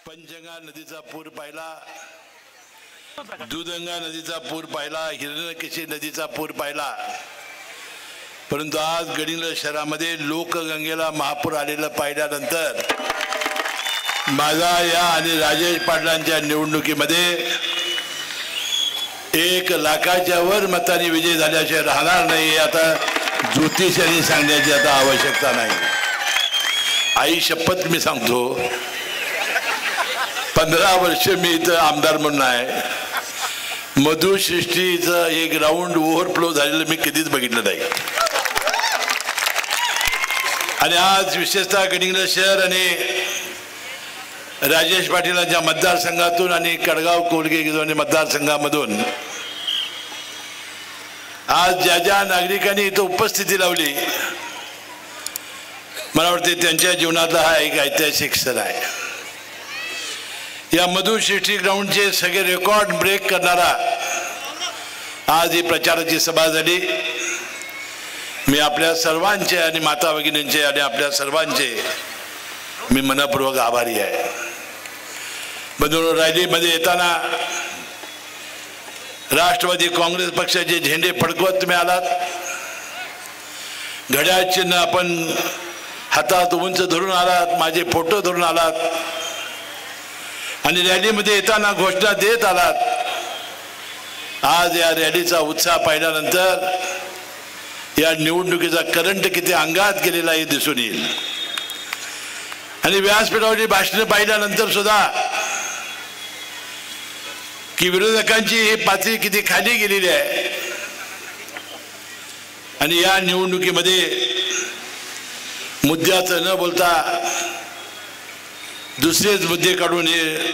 पंचगंगा नदीचा पूर पाहिला, दूधगंगा नदीचा पूर पाहिला, हिरण्यकेशी नदीचा पूर पाहिला, परंतु आज गडिंग्लज शहरामध्ये लोकगंगेला महापूर आलेलं पाहिल्यानंतर माझा या आणि राजेश पाटलांच्या निवडणुकीमध्ये 1 लाखाच्या वर मतांनी विजय झाल्याशिवाय राहणार नाही. आता ज्योतिषांनी सांगण्याची आता आवश्यकता नाही. आई शपथ मी सांगतो, 15 वर्ष मी इथं आमदार म्हणून आहे. मधुसृष्टीचं एक राऊंड ओव्हरफ्लो झालेलं मी कधीच बघितलं नाही. आणि आज विशेषतः गडिंग्लज शहर आणि राजेश पाटीलांच्या मतदारसंघातून आणि कडगाव कोलगे मतदारसंघामधून आज ज्या ज्या नागरिकांनी इथं उपस्थिती लावली, मला वाटते त्यांच्या जीवनातला हा एक ऐतिहासिक क्षण आहे. या मधुसृष्टी ग्राउंडचे सगळे रेकॉर्ड ब्रेक करणारा आज ही प्रचाराची सभा झाली. मी आपल्या सर्वांचे आणि माता भगिनींचे आणि आपल्या सर्वांचे मी मनपूर्वक आभारी आहे. बंधूंनो, रॅलीमध्ये येताना राष्ट्रवादी काँग्रेस पक्षाचे झेंडे फडकवत तुम्ही आलात. घड्याळ चिन्ह आपण हातात उंच धरून आलात, माझे फोटो धरून आलात आणि रॅलीमध्ये येताना घोषणा देत आलात. आज या रॅलीचा उत्साह पाहिल्यानंतर या निवडणुकीचा करंट किती अंगात गेलेला हे दिसून येईल. आणि व्यासपीठावरची भाषणे पाहिल्यानंतर सुद्धा की विरोधकांची ही पातळी किती खाली गेलेली आहे. आणि या निवडणुकीमध्ये मुद्द्याचं न बोलता दुसरेच मुद्दे काढून हे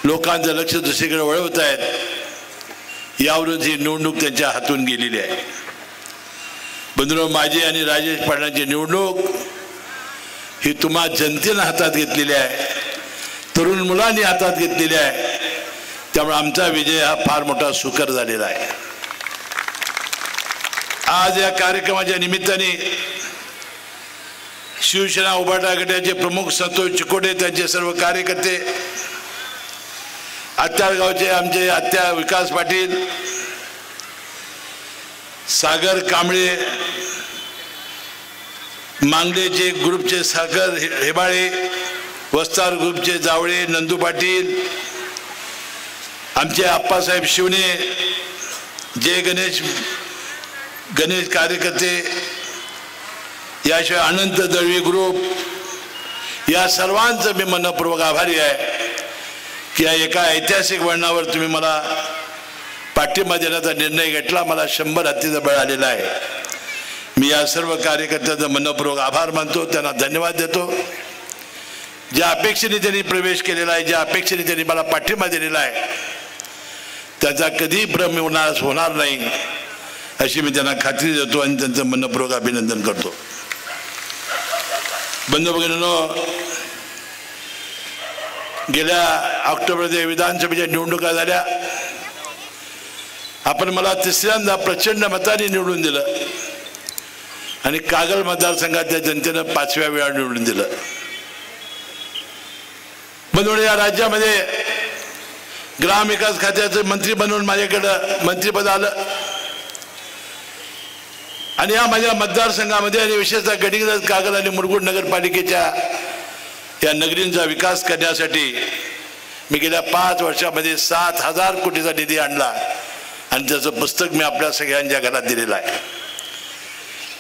लोकांचं लक्ष दुसरीकडे वळवत आहेत. यावरून ही निवडणूक त्यांच्या हातून गेलेली आहे. बंधूंनो, माझी आणि राजेश पाटलांची निवडणूक ही तुम्हा जनतेनं हातात घेतलेली आहे, तरुण मुलांनी हातात घेतलेली आहे. त्यामुळे आमचा विजय हा फार मोठा सुकर झालेला आहे. आज या कार्यक्रमाच्या निमित्ताने शिवसेना उभाटा गटाचे प्रमुख संतोष चिकोटे, त्यांचे सर्व कार्यकर्ते, आत्याळगावचे आमचे आत्या विकास पाटील, सागर कांबळे, मांगडेचे ग्रुपचे सागर हेबाळे, वस्तार ग्रुपचे जावळे नंदू पाटील, आमचे आप्पासाहेब शिवणे, जय गणेश कार्यकर्ते, याशिवाय अनंत दळवी ग्रुप, या सर्वांचं मी मनपूर्वक आभारी आहे की या एका ऐतिहासिक वळणावर तुम्ही मला पाठिंबा देण्याचा निर्णय घेतला. मला 100 हत्तीचं बळ आलेलं आहे. मी या सर्व कार्यकर्त्यांचा मनपूर्वक आभार मानतो, त्यांना धन्यवाद देतो. ज्या अपेक्षेने त्यांनी प्रवेश केलेला आहे, ज्या अपेक्षेने त्यांनी मला पाठिंबा दिलेला आहे, त्याचा कधी भ्रम होणार नाही अशी मी त्यांना खात्री देतो आणि त्यांचं मनपूर्वक अभिनंदन करतो. बंधू भगिनींनो, गेल्या ऑक्टोबरमध्ये विधानसभेच्या निवडणुका झाल्या. आपण मला 3ऱ्यांदा प्रचंड मताने निवडून दिलं आणि कागल मतदारसंघाच्या जनतेनं 5व्या वेळा निवडून दिलं. बंधू, या राज्यामध्ये ग्रामविकास खात्याचं मंत्री बनवून माझ्याकडं मंत्रिपद आलं आणि या माझ्या मतदारसंघामध्ये आणि विशेषतः गडिंग्लज, कागल आणि मुरगुड नगरपालिकेच्या या नगरींचा विकास करण्यासाठी मी गेल्या 5 वर्षामध्ये 7,000 कोटीचा निधी आणला आणि त्याचं पुस्तक मी आपल्या सगळ्यांच्या घरात दिलेलं आहे.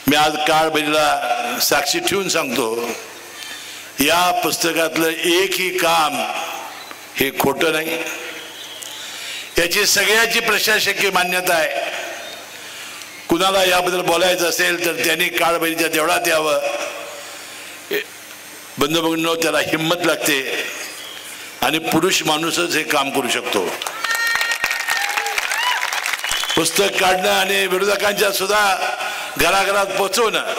मी आज काळबैलीला साक्षी ठेवून सांगतो, या पुस्तकातलं एकही काम हे खोटं नाही. याची सगळ्याची प्रशासकीय मान्यता आहे. कुणाला याबद्दल बोलायचं असेल तर त्यांनी काळबैलीच्या देवळात यावं. बंधू भगिनींनो, त्याला हिंमत लागते आणि पुरुष माणूसच हे काम करू शकतो. पुस्तक काढणं आणि विरोधकांच्या सुद्धा घराघरात पोचवणं,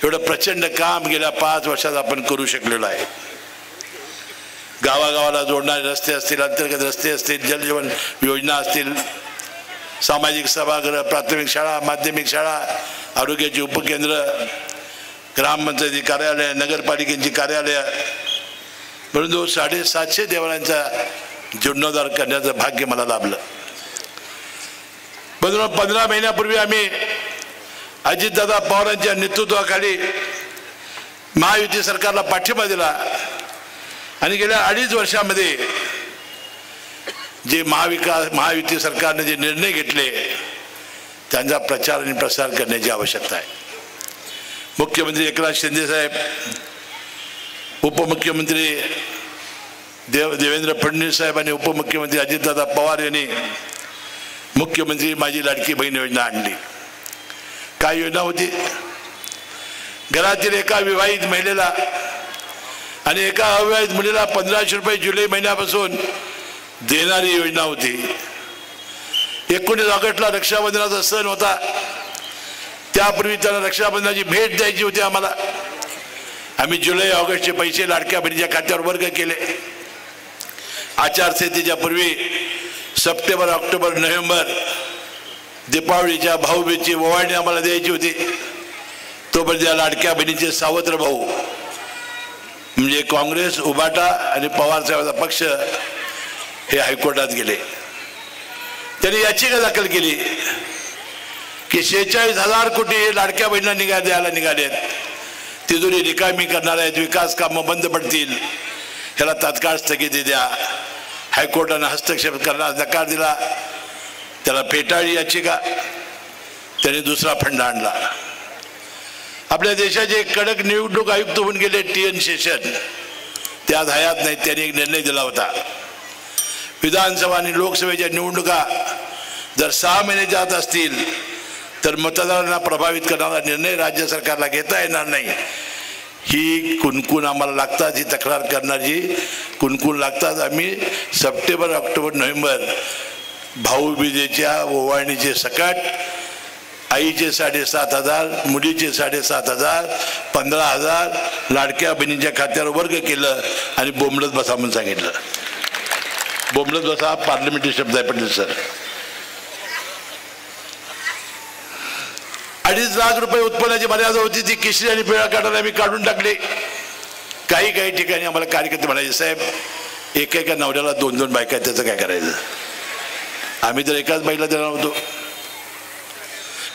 एवढं प्रचंड काम गेल्या 5 वर्षात आपण करू शकलेलो आहे. गावागावाला जोडणारे रस्ते असतील, अंतर्गत रस्ते असतील, जलजीवन योजना असतील, सामाजिक सभागृह, प्राथमिक शाळा, माध्यमिक शाळा, आरोग्याची उपकेंद्र, ग्रामपंचायती कार्यालय, नगरपालिकेची कार्यालय, म्हणून 750 देवाऱ्यांचा जीर्णोद्धार करण्याचं भाग्य मला लाभलं. 15 महिन्यापूर्वी आम्ही अजितदादा पवारांच्या नेतृत्वाखाली महायुती सरकारला पाठिंबा दिला आणि गेल्या 2.5 वर्षामध्ये जे महायुती सरकारने जे निर्णय घेतले त्यांचा प्रचार आणि प्रसार करण्याची आवश्यकता आहे. मुख्यमंत्री एकनाथ शिंदे साहेब, उपमुख्यमंत्री देवेंद्र फडणवीस साहेब आणि उपमुख्यमंत्री अजितदादा पवार यांनी मुख्यमंत्री माझी लाडकी बहीण योजना आणली. काय योजना होती? घरातील एका विवाहित महिलेला आणि एका अविवाहित मुलीला 1500 रुपये जुलै महिन्यापासून देणारी योजना होती. 19 ऑगस्टला रक्षाबंधनाचा सण होता. त्यापूर्वी त्यांना रक्षाबंधनाची भेट द्यायची होती आम्हाला. आम्ही जुलै ऑगस्टचे पैसे लाडक्या बहिणीच्या खात्यावर वर्ग केले. आचारसंहितेच्या पूर्वी सप्टेंबर, ऑक्टोबर, नोव्हेंबर दीपावलीच्या भाऊबीजेची ओवाळणी आम्हाला द्यायची होती. तोपर्यंत या लाडक्या बहिणीचे सावत्र भाऊ म्हणजे काँग्रेस, उभाटा आणि पवार साहेबांचा पक्ष हे हायकोर्टात गेले. त्यांनी याचिका दाखल केली की 46,000 कोटी लाडक्या बहिणींना द्यायला निघालेत, तिजोरी रिकामी करणार आहेत, विकास कामं बंद पडतील, ह्याला तात्काळ स्थगिती द्या. हायकोर्टाने हस्तक्षेप करण्यास नकार दिला. त्याला फेटाळली याचिका. त्यांनी दुसरा फंड आणला. आपल्या देशाचे कडक निवडणूक आयुक्त होऊन गेले TN शेषन, त्या हयात नाही. त्यांनी एक निर्णय दिला होता, विधानसभा आणि लोकसभेच्या निवडणुका जर 6 महिने जात असतील तर मतदारांना प्रभावित करणारा निर्णय राज्य सरकारला घेता येणार नाही. ही कुणकुण आम्हाला लागतात, ही तक्रार करणारी कुणकुण लागतात. आम्ही सप्टेंबर, ऑक्टोबर, नोव्हेंबर भाऊबीजेच्या ओवाळणीचे सकट आईचे 7,500, मुलीचे 7,500, 15,000 लाडक्या बहिणींच्या खात्यावर वर्ग केलं आणि बोंबलत बसा म्हणून सांगितलं. बोंबलत बसा पार्लमेंटरी शब्द आहे पटेल सर. 2.5 लाख रुपये उत्पन्नाची मर्यादा होती, ती केशरी आणि पिवळ्या कार्डाला आम्ही काढून टाकले. काही ठिकाणी आम्हाला कार्यकर्ते म्हणायचे, साहेब एका नवऱ्याला 2-2 बायका आहेत, त्याचं काय करायचं? आम्ही तर एकाच बाईला देणार होतो.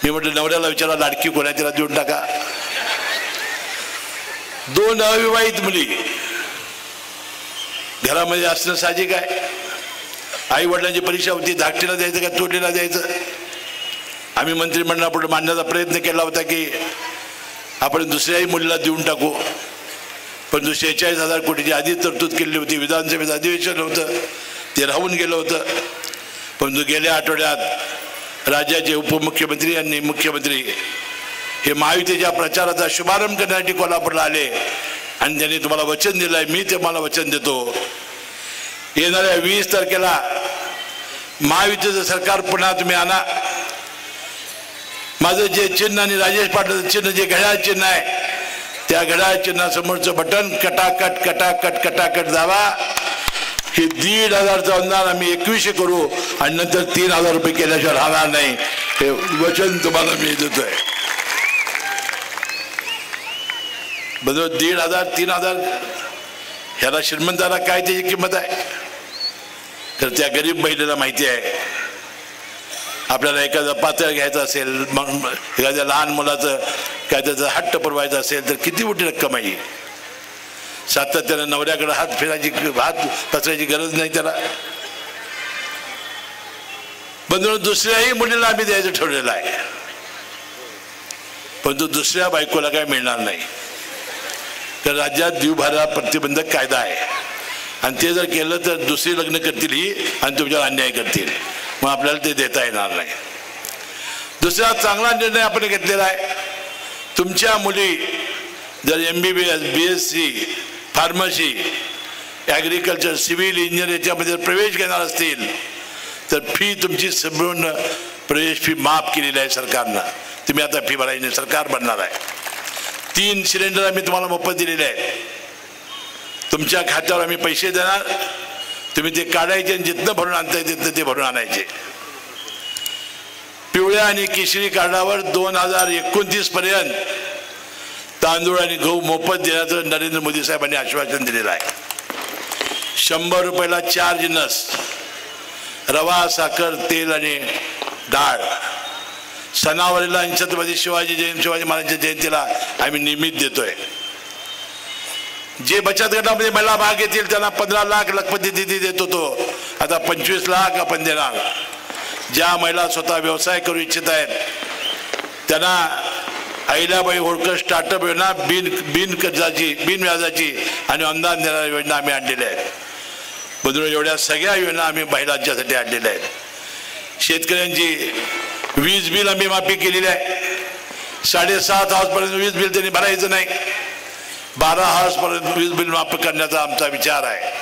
मी म्हटलं नवऱ्याला विचारा लाडकी कोणा, तिला देऊन टाका. 2 अविवाहित मुली घरामध्ये असणं साहजिक आहे. आई वडिलांची परीक्षा होती, धाकटीला द्यायचं का चोरलीला द्यायचं? आम्ही मंत्रिमंडळापुढे मांडण्याचा प्रयत्न केला होता की आपण दुसऱ्याही मुलीला देऊन टाकू, पण 46,000 कोटीची आधी तरतूद केली होती. विधानसभेचं अधिवेशन होतं, ते राहून गेलं होतं. परंतु गेल्या आठवड्यात राज्याचे उपमुख्यमंत्री आणि मुख्यमंत्री हे महायुतीच्या प्रचाराचा शुभारंभ करण्यासाठी कोल्हापूरला आले आणि त्यांनी तुम्हाला वचन दिलं आहे. मी तुम्हाला वचन देतो, येणाऱ्या 20 तारखेला महायुतीचं सरकार पुन्हा तुम्ही आणा. माझं जे चिन्ह आणि राजेश पाटलाचं चिन्ह, जे घड्याळ चिन्ह आहे, त्या घड्याळ चिन्हासमोरचं बटन कटाकट कटाकट कटाकट दाबा. हे 1,500चं अनुदान आम्ही 2100 करू आणि नंतर 3,000 रुपये केल्याशिवाय राहणार नाही, हे वचन तुम्हाला मी देतोय. बरोबर 1,500 3,000 ह्याला श्रीमंताला काय त्याची किंमत आहे? तर त्या गरीब महिलेला माहिती आहे. आपल्याला एखादं पातळ घ्यायचं असेल, मग एखाद्या लहान मुलाचं काय त्याचा हट्ट पुरवायचा असेल तर किती मोठी रक्कम आहे. सातत्यानं नवऱ्याकडे हात पसरायची गरज नाही त्याला. बंधू दुसऱ्याही मुलीला आम्ही द्यायचं ठरवलेलं आहे, परंतु दुसऱ्या बायकोला काय मिळणार नाही. तर राज्यात जीवभारा प्रतिबंधक कायदा आहे आणि ते जर केलं तर दुसरी लग्न करतील ही आणि तुमच्यावर अन्याय करतील, मग आपल्याला ते देता येणार नाही. दुसरा चांगला निर्णय आपण घेतलेला आहे. तुमच्या मुली जर MBBS, BSc, pharmacy, agriculture, civil engineer याच्यामध्ये प्रवेश घेणार असतील तर फी तुमची संपूर्ण प्रवेश फी माफ केलेली आहे सरकारनं. तुम्ही आता फी भरायची नाही, सरकार भरणार आहे. 3 सिलेंडर आम्ही तुम्हाला मोफत दिलेले आहेत. तुमच्या खात्यावर आम्ही पैसे देणार, तुम्ही ते काढायचे आणि जिथनं भरून आणता तिथनं ते भरून आणायचे. पिवळ्या आणि केशरी कार्डावर 2029 पर्यंत तांदूळ आणि गहू मोफत देण्याचं नरेंद्र मोदी साहेबांनी आश्वासन दिलेलं आहे. 100 रुपयाला 4 जिन्नस, रवा, साखर, तेल आणि डाळ. सणावारीला छत्रपती शिवाजी महाराजांच्या जयंतीला आम्ही निमित्त देतोय. जे बचत गटामध्ये महिला भाग घेतील त्यांना 15 लाख लखपती निधी देत होतो, आता 25 लाख आपण देणार. ज्या महिला स्वतः व्यवसाय करू इच्छित आहेत त्यांना अहिल्याबाई होळकर स्टार्टअप योजना बिन कर्जाची, बिन व्याजाची आणि अनुदान देणारी योजना आम्ही आणलेल्या आहेत. बदलून एवढ्या सगळ्या योजना आम्ही महिलांच्यासाठी आणलेल्या आहेत. शेतकऱ्यांची वीज बिल आम्ही माफी केलेली आहे. 7.5 हॉर्सपर्यंत वीज बिल त्यांनी भरायचं नाही, 12 हॉर्सपर्यंत वीज बिल माफ करण्याचा आमचा विचार आहे.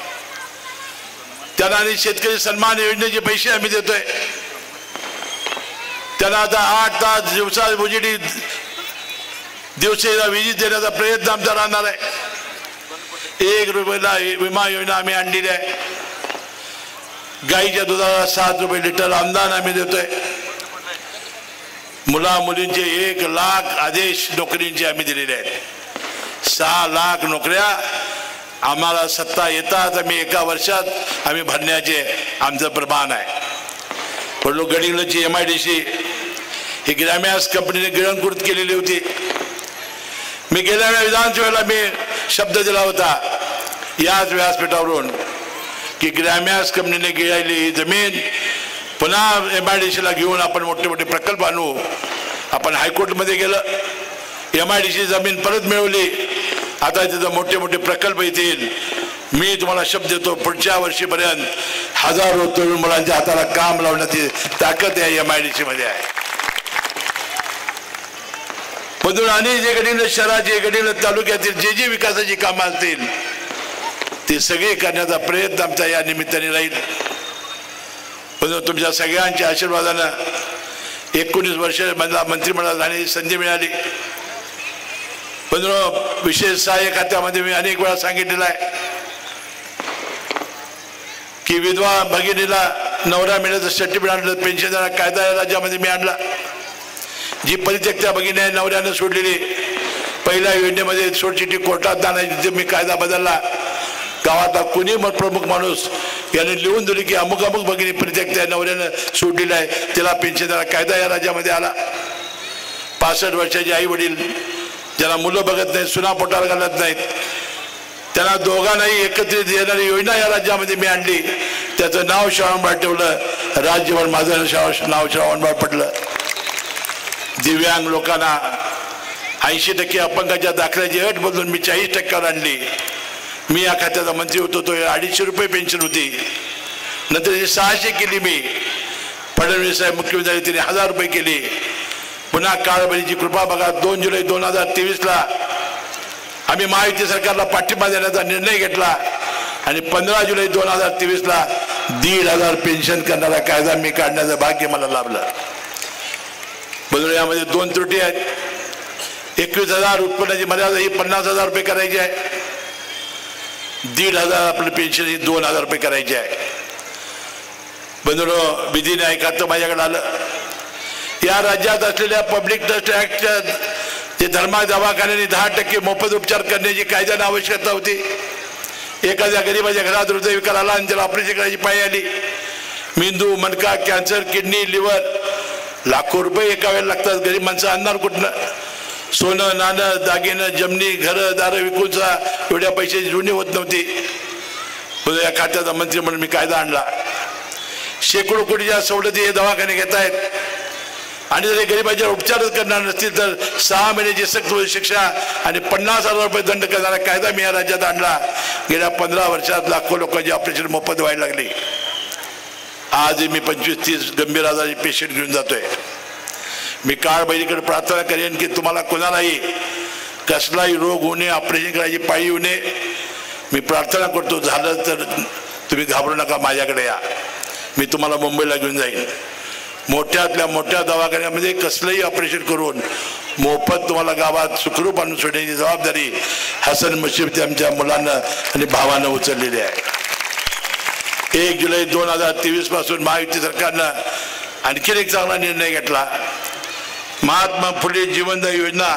त्यांना आणि शेतकरी सन्मान योजनेचे पैसे आम्ही देतोय. त्यांना आता 8 तास दिवसा उजेडी दिवसेला वीज देण्याचा प्रयत्न आमचा राहणार आहे. 1 रुपयाला विमा योजना आम्ही आणलेली आहे. गाईच्या दुधाला 7 रुपये लिटर अनुदान आम्ही देतोय. मुला मुलींचे 1 लाख आदेश नोकरींचे आम्ही दिलेले आहेत. 6 लाख नोकऱ्या आम्हाला सत्ता येतात आम्ही एका वर्षात आम्ही भरण्याचे आमचं प्रमाण आहे. पण गडिंग्लजची MIDC ही ग्रॅमॅक्स कंपनीने गिळंकृत केलेली होती. मी गेल्या विधानसभेला मी शब्द दिला होता याच व्यासपीठावरून की ग्रॅमॅक्स कंपनीने गिळालेली ही जमीन पुन्हा MIDCला घेऊन आपण मोठे मोठे प्रकल्प आणू. आपण हायकोर्टमध्ये गेलं, MIDC जमीन परत मिळवली. आता तिथं मोठे मोठे प्रकल्प येतील. मी तुम्हाला शब्द देतो पुढच्या वर्षीपर्यंत हजारो तरुण मुलांच्या हाताला काम लावण्याची ताकद या MIDC मध्ये आहे. म्हणून आणि जे गडिंग्लज शहराचे, गडिंग्लज तालुक्यातील जे विकासाची कामं असतील ते सगळे करण्याचा प्रयत्न आमचा या निमित्ताने राहील. म्हणून तुमच्या सगळ्यांच्या आशीर्वादानं 19 वर्ष मला मंत्रिमंडळात राहण्याची संधी मिळाली. पण विशेष सहाय्य खात्यामध्ये मी अनेक वेळा सांगितलेलं आहे की विधवा भगिनीला नवरा मिळालं सर्टिफिकेट आणलं, पेन्शन देणारा कायदा या राज्यामध्ये मी आणला. जी परित्यक्त्या भगिनी आहे नवऱ्यानं सोडलेली, पहिल्या योजनेमध्ये सोडचिठ्ठी कोर्टात आणायची मी कायदा बदलला. गावातला कोणी प्रमुख माणूस याने लिहून दिली की अमुक अमुक भगिनी परित्यक्त्या नवऱ्यानं सोडलेला आहे, तिला पेन्शन देणारा कायदा या राज्यामध्ये आला. 65 वर्षाचे आई वडील ज्यांना मुलं बघत नाहीत, सुना पोटाला घालत नाहीत, त्यांना दोघांनाही एकत्रित येणारी योजना या राज्यामध्ये मी आणली. त्याचं नाव श्रावणबाळ ठेवलं. राज्यभर माझं नाव श्रावणबाळ पडलं. दिव्यांग लोकांना 80% अपंगाच्या दाखल्याची अट बदलून मी 40% आणली. मी या खात्याचा मंत्री होतो तो 250 रुपये पेन्शन होती. नंतर 600 केली. मी फडणवीस साहेब मुख्यमंत्री तिने 1000 रुपये केली. पुन्हा काळबळीची कृपा बघा. 2 जुलै 2023ला आम्ही महायुती सरकारला पाठिंबा देण्याचा निर्णय घेतला आणि 15 जुलै 2023ला 1,500 पेन्शन करणारा कायदा मी काढण्याचं भाग्य मला लाभलं. बदल यामध्ये 2 त्रुटी आहेत. 21,000 उत्पन्नाची मर्यादा ही 50,000 रुपये करायची आहे. 1,500 आपलं पेन्शन ही 2,000 रुपये करायची आहे. बंधुरो, विधी न्याय खातं माझ्याकडे आलं. या राज्यात असलेल्या पब्लिक ट्रस्ट ऍक्टच्या जे धर्मा दवाखान्याने 10% मोफत उपचार करण्याची कायद्याने आवश्यकता होती. एखाद्या गरीबाच्या घरात हृदयविकार आला आणि त्याला ऑपरेशन करायची पाळी आली. मेंदू, मणका, कॅन्सर, किडनी, लिव्हर, लाखो रुपये एका वेळेला लागतात. गरीब माणसं आणणार कुठनं? सोनं, नाणं, दागिनं, जमिनी, घरं दारं विकूनचा एवढ्या पैशाची जुनी होत नव्हती. या खात्याचा मंत्री म्हणून मी कायदा आणला. शेकडो कोटीच्या सवलती हे दवाखाने घेत आहेत आणि जर गरीबाच्या उपचारच करणार नसतील तर 6 महिन्याची सक्त शिक्षा आणि 50,000 रुपये दंड करणारा कायदा मी या राज्यात आणला. गेल्या 15 वर्षात लाखो लोकांची ऑपरेशन मोफत व्हायला लागली. आज मी 25-30 गंभीर आजारी पेशंट घेऊन जातोय. मी काळबैलीकडे प्रार्थना करेन की तुम्हाला कोणालाही कसलाही रोग होणे, ऑपरेशन करायची पाळी येऊ नये. मी प्रार्थना करतो झालं तर तुम्ही घाबरू नका, माझ्याकडे या. मी तुम्हाला मुंबईला घेऊन जाईन. मोठ्यातल्या मोठ्या दवाखान्यामध्ये कसलंही ऑपरेशन करून मोफत तुम्हाला गावात सुखरूप आणून सोडण्याची जबाबदारी हसन मुश्रीफ आमच्या मुलांना आणि भावानं उचललेली आहे. 1 जुलै 2023 पासून महायुती सरकारनं आणखीन एक चांगला निर्णय घेतला. महात्मा फुले जीवनदायी योजना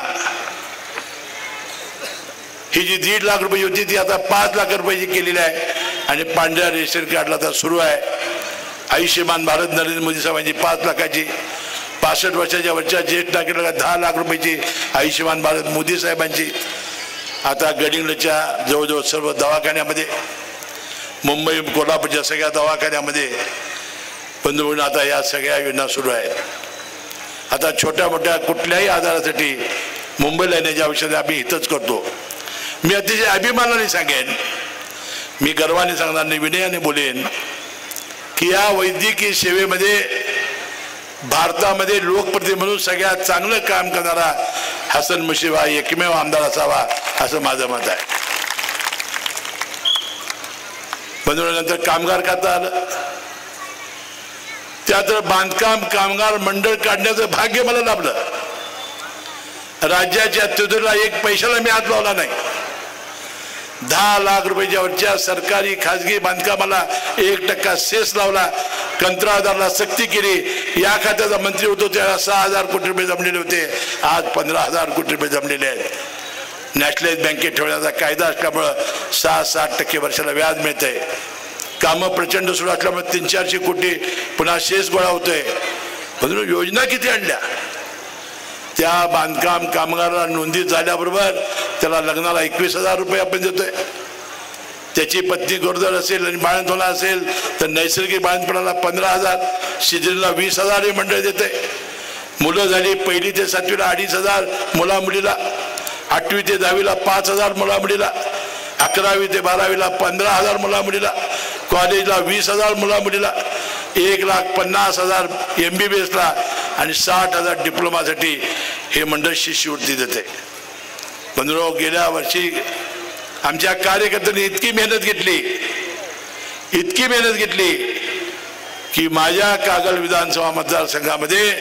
ही जी 1.5 लाख रुपये होती ती आता 5 लाख रुपयाची केलेली आहे. आणि पांढऱ्या रेशन कार्डला तर सुरू आहे. आयुष्यमान भारत नरेंद्र मोदी साहेबांची 5 लाखाची, 65 वर्षाच्या वरच्या ज्येष्ठ नागरिकाला 10 लाख रुपयाची आयुष्यमान भारत मोदी साहेबांची. आता गडिंग्लजच्या जवळजवळ सर्व दवाखान्यामध्ये, मुंबई कोल्हापूरच्या सगळ्या दवाखान्यामध्ये बंधूंनो आता या सगळ्या योजना सुरू आहेत. आता छोट्या मोठ्या कुठल्याही आजारासाठी मुंबईला येण्याची आवश्यकता आम्ही इथंच करतो. मी अतिशय अभिमानाने सांगेन, मी गर्वाने सांगणार नाही, विनयाने बोलेन की या वैद्यकीय सेवेमध्ये भारतामध्ये लोकप्रतिनिधी म्हणून सगळ्यात चांगलं काम करणारा हसन मुश्रीफ हा एकमेव आमदार असावा असं माझं मत आहे. नंतर कामगार खातं आलं, त्यात बांधकाम कामगार मंडळ काढण्याचं भाग्य मला लाभलं. राज्याच्या तिजोरीला 1 पैशाला मी हात लावला नाही. 10 लाख रुपयाच्या वरच्या सरकारी खाजगी बांधकामाला 1% सेस लावला. कंत्राटदाराला सक्ती केली. या खात्याचा मंत्री होतो त्याला 6,000 कोटी रुपये जमलेले होते, आज 15,000 कोटी रुपये जमलेले आहेत. नॅशनलाइज बँकेत ठेवण्याचा कायदा असल्यामुळं 6-7% वर्षाला व्याज मिळतंय. कामं प्रचंड सुरू असल्यामुळे 300-400 कोटी पुन्हा शेष गोळा होतोय. म्हणून योजना किती आणल्या. त्या बांधकाम कामगाराला नोंदी झाल्याबरोबर त्याला लग्नाला 21,000 रुपये आपण देतोय. त्याची पत्नी गरोदर असेल आणि बाळंतपणा असेल तर नैसर्गिक बाळंतपणाला 15,000, शिजरीला 20,000 हे मंडळ देते. मुलं झाली 1ली ते 7वीला 2,500 मुला मुलीला, 8वी ते 10वीला 5,000 मुला मुलीला, 11वी ते 12वीला 15,000 मुला मुलीला, कॉलेजला 20,000 मुला मुलीला, 1,50,000 MBBSला आणि 60,000 डिप्लोमासाठी हे मंडळ शिष्यवृत्ती देते. बंधुरो, गेल्या वर्षी आमच्या कार्यकर्त्यांनी इतकी मेहनत घेतली की माझ्या कागल विधानसभा मतदारसंघामध्ये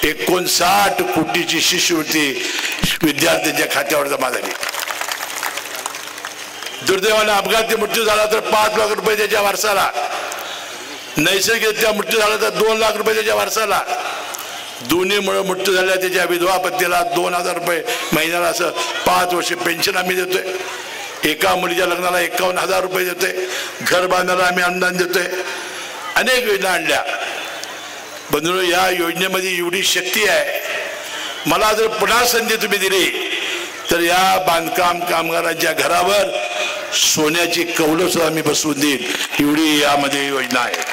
59 कोटीची शिष्यवृत्ती विद्यार्थ्यांच्या खात्यावर जमा झाली. दुर्दैवाने अपघाती मृत्यू झाला तर 5 लाख रुपये त्याच्या वारसाला, नैसर्गिकरित्या मृत्यू झाला तर 2 लाख रुपये त्याच्या वारसाला, दोन्हीमुळे मृत्यू झाल्या त्याच्या विधवा पत्नीला 2,000 रुपये महिन्याला असं 5 वर्ष पेन्शन आम्ही देतोय. एका मुलीच्या लग्नाला 51,000 रुपये देतोय. घर बांधायला आम्ही अनुदान देतोय. अनेक योजना आणल्या. बंधूंनो, या योजनेमध्ये एवढी शक्ती आहे. मला जर पुन्हा संधी तुम्ही दिली तर या बांधकाम कामगारांच्या घरावर सोन्याची कौलं सुद्धा मी बसवून देईन, एवढी यामध्ये योजना आहे.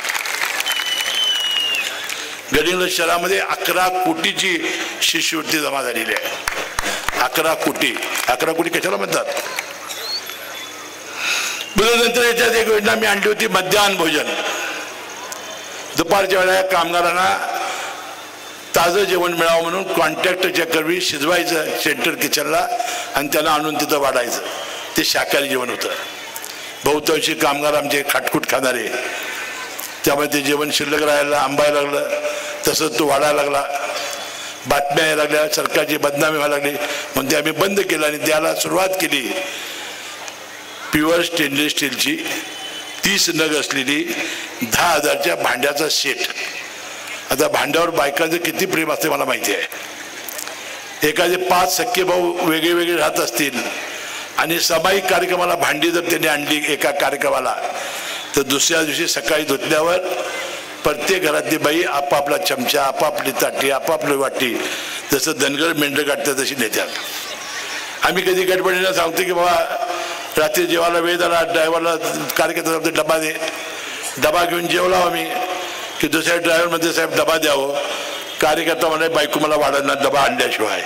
गडिंग्लज शहरामध्ये 11 कोटीची शिष्यवृत्ती जमा झालेली आहे. 11 कोटी. 11 कोटी कशाला म्हणतात. नंतर याच्यात एक योजना मी आणली होती, मध्याह्न भोजन. दुपारच्या वेळेला कामगारांना ताजं जेवण मिळावं म्हणून कॉन्ट्रॅक्टरच्या करवी शिजवायचं सेंटर किचनला आणि त्यांना आणून तिथं वाढायचं. ते शाकाहारी जेवण होतं. बहुतांशी कामगार आमचे खाटकूट खाणारे, त्यामुळे ते जेवण शिल्लक राहायला आंबायला लागलं. तसंच तो वाढायला लागला. बातम्या यायला लागल्या, सरकारची बदनामी व्हायला लागली. म्हणून ते आम्ही बंद केलं आणि त्याला सुरुवात केली प्युअर स्टेनलेस स्टीलची 30 नग असलेली 10,000च्या भांड्याचा सेट. आता भांड्यावर बायकांचं किती प्रेम असते मला माहिती आहे. एखादे 5 सख्खे भाऊ वेगळे वेगळे राहत असतील आणि सामायिक कार्यक्रमाला भांडी जर त्यांनी आणली एका कार्यक्रमाला, तर दुसऱ्या दिवशी सकाळी धुतल्यावर प्रत्येक घरातली बाई आपापला चमचा, आपापली ताटी, आपापली वाटी, जसं धनगर मेंढर काढतात तशी नेत्यात. आम्ही कधी गडबडीला सांगतो की बाबा रात्री जेवायला वेळ झाला, ड्रायव्हरला कार्यकर्ता डबा दे. डबा घेऊन जेवला आम्ही की दुसऱ्या ड्रायव्हरमध्ये साहेब डबा द्यावं. कार्यकर्ता म्हणे बायको मला वाढणार डबा आणल्याशिवाय.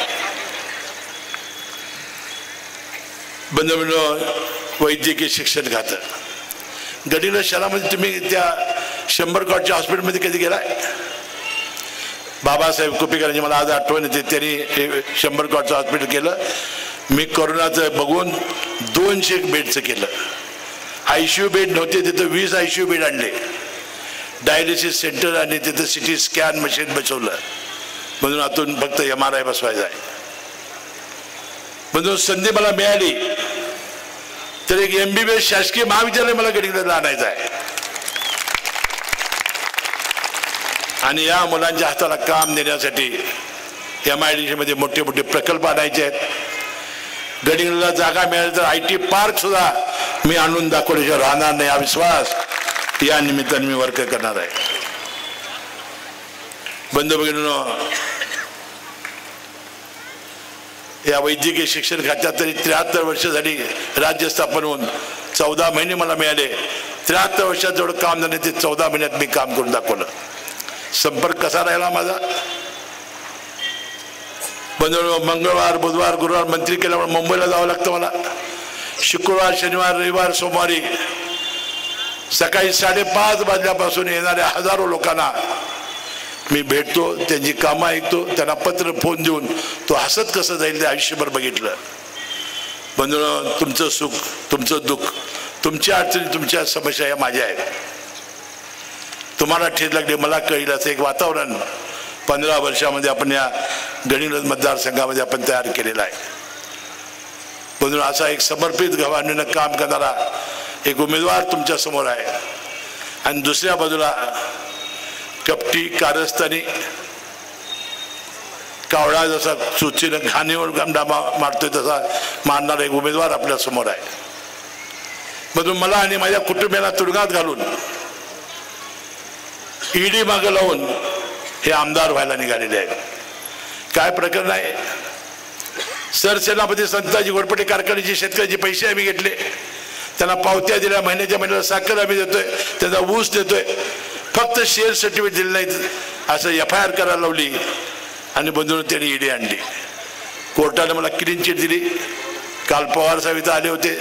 बंधू, वैद्यकीय शिक्षण खातं गडिंग्लज शहरामध्ये तुम्ही त्या 100 कॉटच्या हॉस्पिटलमध्ये कधी गेलाय. बाबासाहेब कुपेकरांची मला आज आठवण येते. त्यांनी 100 कॉटचं हॉस्पिटल केलं. मी कोरोनाचं बघून 200 बेडचं केलं. ICU बेड नव्हते, तिथं 20 ICU बेड आणले. डायलिसिस सेंटर आणि तिथं CT स्कॅन मशीन बसवलं. म्हणून आतून फक्त MRI बसवायचा आहे. म्हणून संधी मला मिळाली तर एक MBBS शासकीय महाविद्यालय मला गडिंग्लजला आणायचं आहे. आणि या मुलांच्या हाताला काम देण्यासाठी MIDC मध्ये मोठे मोठे प्रकल्प आणायचे आहेत. गडिंग्लजला जागा मिळाली तर IT पार्क सुद्धा मी आणून दाखवल्याशिवाय राहणार नाही हा विश्वास या निमित्ताने मी वर्क करणार आहे. बंधू भगिनींनो, या वैद्यकीय शिक्षण खात्यात तरी 73 वर्ष झाली राज्य स्थापन होऊन 14 महिने मला मिळाले. 73 वर्षात जेवढं काम झालं ते 14 महिन्यात मी काम करून दाखवलं. संपर्क कसा राहिला माझा? बंधू, मंगळवार बुधवार गुरुवार मंत्री केल्यामुळे मुंबईला जावं लागतं मला. शुक्रवार शनिवार रविवार सोमवारी सकाळी 5:30 वाजल्यापासून येणाऱ्या हजारो लोकांना मी भेटतो, त्यांची कामं ऐकतो, त्यांना पत्र फोन देऊन तो हसत कसं जाईल ते आयुष्यभर बघितलं. बंधूंनो, तुमचं सुख तुमचं दुःख तुमच्या अडचणी तुमच्या समस्या या माझ्या आहेत. तुम्हाला ठेच लागली मला कळेल असं एक वातावरण 15 वर्षामध्ये आपण या गडिंग्लज मतदारसंघामध्ये आपण तयार केलेला आहे. म्हणून असा एक समर्पित गवाणीनं काम करणारा एक उमेदवार तुमच्या समोर आहे. आणि दुसऱ्या बाजूला कपटी कारस्थानी कावळा जसा चुचीनं घाणीवर गंडा मारतोय तसा मारणारा एक उमेदवार आपल्या समोर आहे. म्हणून मला आणि माझ्या कुटुंबियांना तुरुंगात घालून ईडी मागं लावून हे आमदार व्हायला निघालेले आहेत. काय प्रकरण आहे? सरसेनापती संताजी घोरपडे कारखान्याचे शेतकऱ्याचे पैसे आम्ही घेतले, त्यांना पावत्या दिल्या, महिन्याच्या महिन्याला साखर आम्ही देतोय, त्यांचा ऊस देतोय, फक्त शेअर सर्टिफिकेट दिले नाहीत असं FIR करायला लावली. आणि बंधून त्यांनी ईडी आणली. कोर्टाने मला क्लीन चिट दिली. काल पवार साहेब इथं आले होते,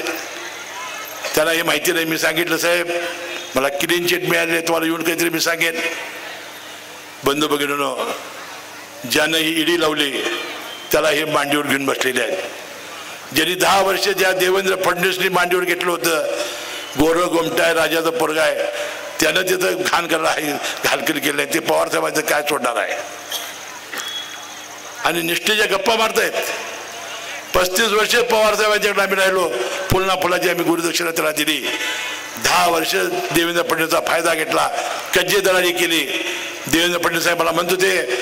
त्यांना हे माहिती नाही. मी सांगितलं साहेब मला क्लीन चिट मिळाली, तुम्हाला येऊन काहीतरी मी सांगेन. बंधू भगिनींनो, ज्यानं ही ईडी लावली त्याला हे मांडीवर घेऊन बसलेले आहेत. ज्यांनी 10 वर्ष ज्या देवेंद्र फडणवीसनी मांडीवर घेतलं होतं, गोरं गोमटाय राजाचा पोरगा आहे, त्यानं तिथं घाण करायला आहे घालकेल केलं नाही. ते पवार साहेबांचं काय सोडणार आहे? आणि निष्ठेच्या गप्पा मारतायत. 35 वर्ष पवार साहेबांच्याकडे आम्ही राहिलो, फुलना फुलाची आम्ही गुरुदक्षिणा त्याला दिली. 10 वर्ष देवेंद्र फडणवीसचा फायदा घेतला, कज्जे दलाली केली. देवेंद्र फडणवीस साहेब मला म्हणत होते,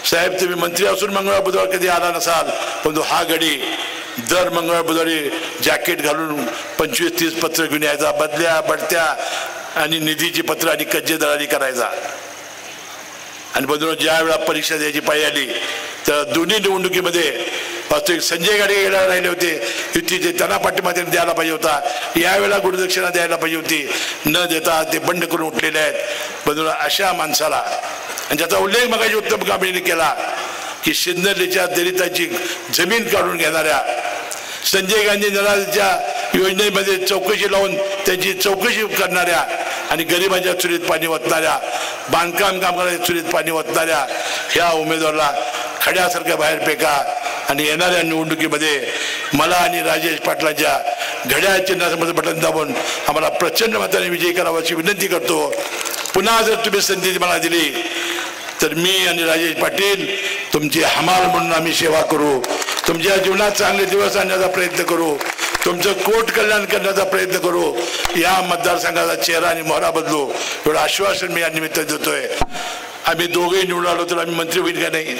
साहेब तुम्ही मंत्री असून मंगळवार बुधवार कधी आला नसाल, पण हा गडी दर मंगळवार बुधवारी जॅकेट घालून 25-30 पत्र घेऊन यायचा, बदल्या बढत्या आणि निधीची पत्र आणि कज्जे दलाली करायचा. आणि बंधूंनो, ज्या वेळा परीक्षा द्यायची पाळी आली तर दोन्ही निवडणुकीमध्ये वास्तविक संजय गाडगे गेला राहिले होते युतीचे, त्यांना पाठिंबा द्यायला पाहिजे होता. यावेळेला गुरुदक्षिणा द्यायला पाहिजे होती, न देता ते बंड करून उठलेले आहेत. बंधूंनो, अशा माणसाला, आणि ज्याचा उल्लेख मगाशी उत्तम कांबळेंनी केला की सिन्नरच्या दलिताची जमीन काढून घेणाऱ्या, संजय गांधी निराधाराच्या योजनेमध्ये चौकशी लावून त्यांची चौकशी करणाऱ्या आणि गरिबांच्या चुलीत पाणी ओतणाऱ्या, बांधकाम कामगारांच्या चुलीत पाणी ओतणाऱ्या ह्या उमेदवाराला खड्यासारख्या बाहेर फेका. आणि येणाऱ्या निवडणुकीमध्ये मला आणि राजेश पाटलांच्या घड्याळ चिन्हासमोर बटन दाबून आम्हाला प्रचंड मताने विजयी करावाची विनंती करतो. पुन्हा जर तुम्ही संधी मला दिली तर मी आणि राजेश पाटील तुमची हमाल म्हणून आम्ही सेवा करू, तुमच्या जीवनात चांगले दिवस आणण्याचा प्रयत्न करू, तुमचं कोट कल्याण करण्याचा प्रयत्न करू, या मतदारसंघाचा चेहरा आणि मोहरा बदलू, एवढं आश्वासन मी या निमित्त देतोय. आम्ही दोघेही निवडून आलो तर आम्ही मंत्री होईल का नाही?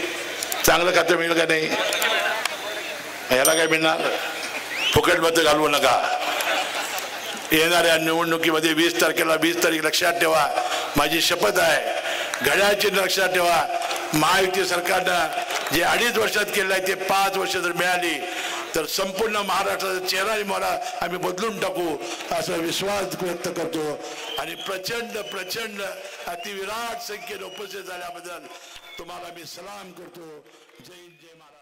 चांगलं खातं मिळेल का नाही? याला काय मिळणार? फुकट मतं घालवू नका. येणाऱ्या निवडणुकीमध्ये 20 तारीख लक्षात ठेवा, माझी शपथ आहे. घड्याळची लक्षात ठेवा, महायुती सरकारनं जे 2.5 वर्षात केलं आहे ते 5 वर्ष जर मिळाली तर संपूर्ण महाराष्ट्राचा चेहरा आणि मोहरा आम्ही बदलून टाकू असा विश्वास व्यक्त करतो. आणि प्रचंड अतिविराट संख्येने उपस्थित झाल्याबद्दल तुम्हाला मी सलाम करतो. जय हिंद, जय महाराष्ट्र.